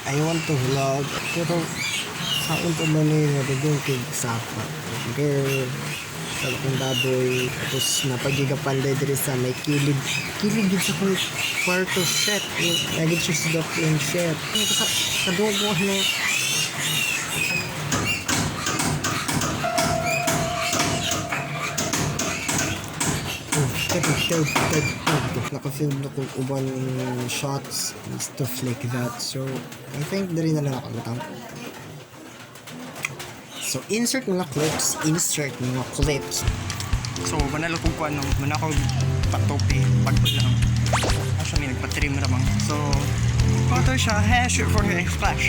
I want to vlog, pero saan pa man yun, nagagawin kay Sapa. Girl, sa lakong baboy, tapos napagigapanday diri sa may kilid. Kilid yun sa kong kwarto, shit. Naging siya sa doppling, shit. Kadugo na. Nakafilm na kung uban shots and stuff like that. So, I think dari na lang ako matang. So, insert mga clips. So, manalo kong kuan nung manako patopi pagod lang. Actually, nagpa-trim ramang. So, photo siya. Hashtag for his flash.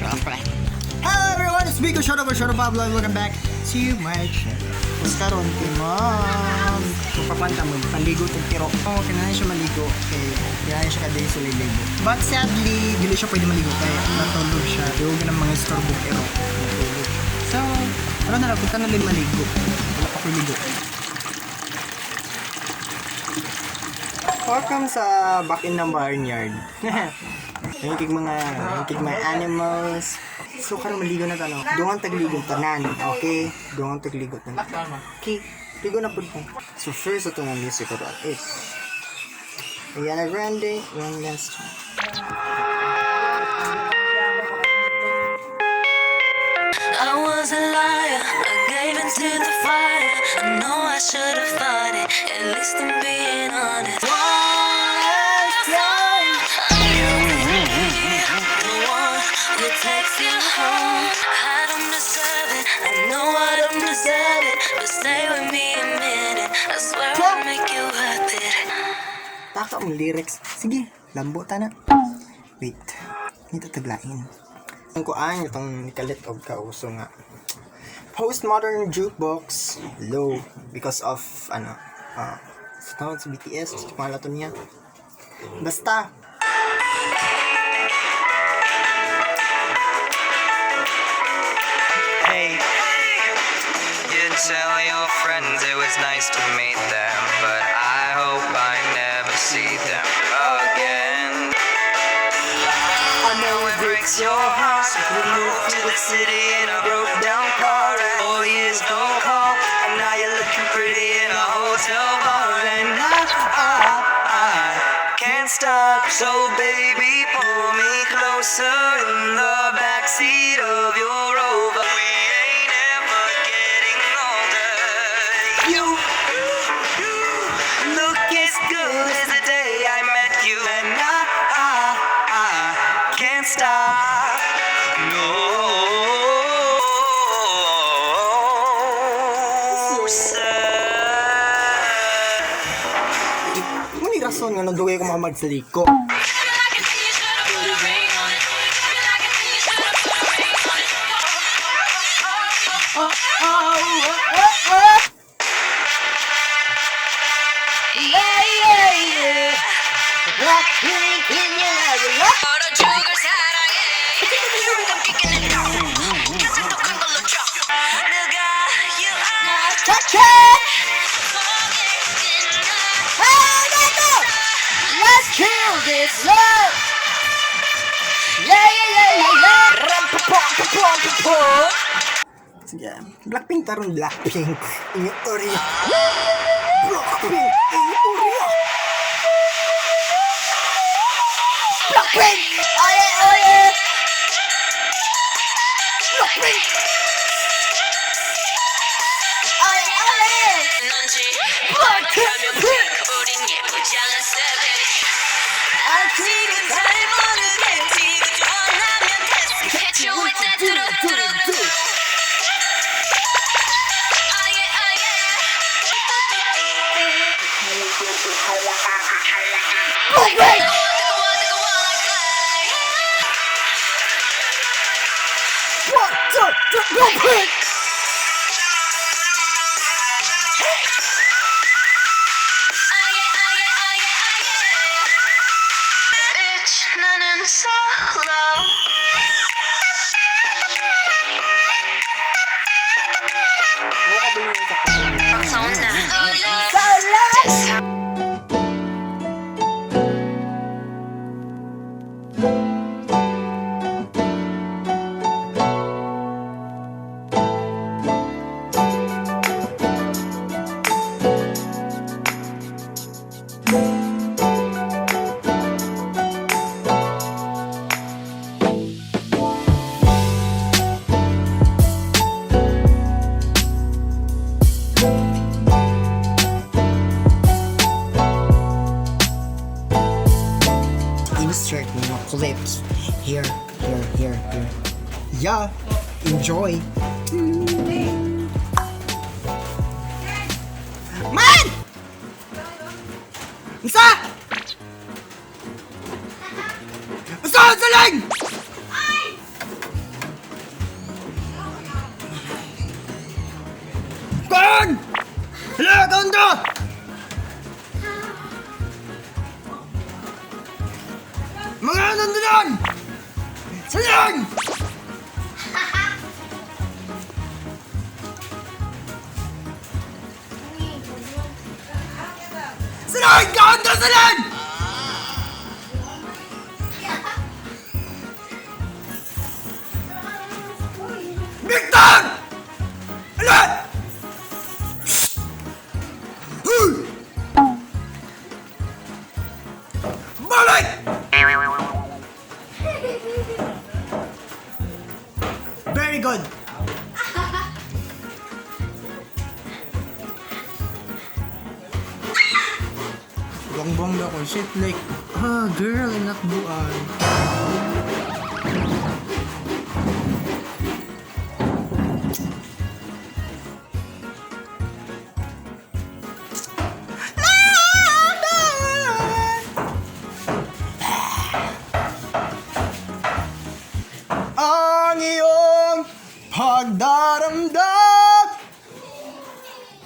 Hello everyone, it's me, Kristiano, Pablo, and welcome back to my channel. Tapos karon kay mom. So, papanta mo, panligo itong tiro. Oo, kailangan siya maligo. Kailangan siya kada sa ligo. But sadly, hindi siya pwede maligo kaya natulog siya. Diyoga ng mga storbo tiro. Natulog siya. So, ano na lang, punta na din maligo. Wala pa ko ligo. Welcome sa back in ng barnyard. Hingkig mga animals. So, karon maligo na tanong. Dungan tagligo tanan, okay? Dungan tagligo tanan. Okay, ligo na po po. So, first ito ng music ko is Ariana Grande, One Last Time. I was a liar, I gave into the fire. I know I should have fought it, at least I'm being honest. One last time, the one who takes you home. I don't deserve it, I know I don't deserve it, but stay with me a minute, I swear I'll make you worth it. Taka ang lyrics. Sige, lambo na. Wait, ito taglain. Ang kuan itong nikalit og kauso nga postmodern jukebox low because of sa tawag sa BTS sa pangalato niya basta hey, you tell your friends it was nice to meet them, but I hope I never see them again. I know it breaks your heart. We moved to the city in a broke down car, and 4 years don't call, and now you're looking pretty in a hotel bar, and I can't stop. So baby, pull me closer in the backseat of your Rover. We ain't ever getting older. You look as good as the day I met you, and I can't stop. No, sir. muni rason nga nandugay ko makamagsaliko. Let's kill this love. Sige, Blackpink taron Blackpink. Inyo area. Blackpink, inyo area. Blackpink! Oye, oye! Blackpink! Oye, oye! Blackpink! 지금 잘 모르겠지 그저 원하면 catch you with that 뚜루뚜루뚜루 Blackpink! 나는 solo lips. Here. Yeah, enjoy. Man! Isa! Isa! Saling! Kuan! Hala, ganda! Mga nandoon! Saling! Saling! Ganda, saling! Victor! Hala! Balik! Very good. Buang-buang na ako. Shit, like, girl, not buwan. Ang iyong pagdaramdam,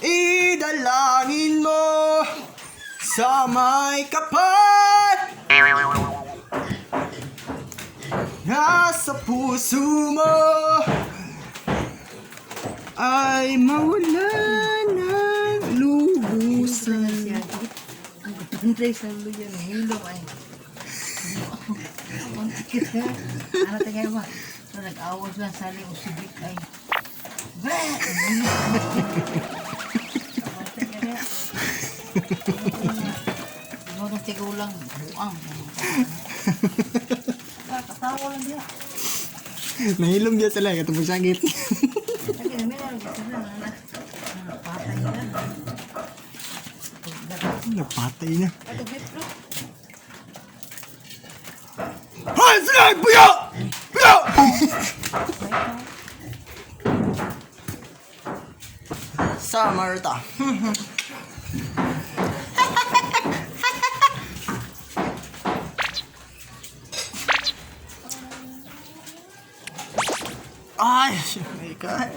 idalangin mo sa may kapal. Nasa puso mo ay mawala ng lubusan. Ang ganda sa luyan, hilo ay. Ang tikit ka. Ano tagay mo? So, nag-awas lang sa liw, sibik ay. Bah! Ang tagay ka. Mga tigulang, buang. Katawa lang dia. Nahilom dia sila, katapos sakit. Lagi na meron, gusto na napatay na. Napatay na. Ito, Petro. Hay, sila! Buya! Buya! Samarta. Ay, my God.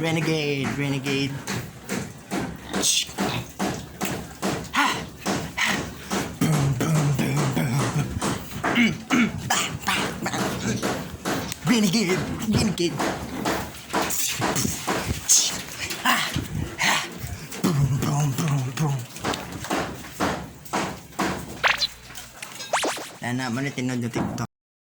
Renegade. Renegade. Boom. Yan na, manitinod na TikTok.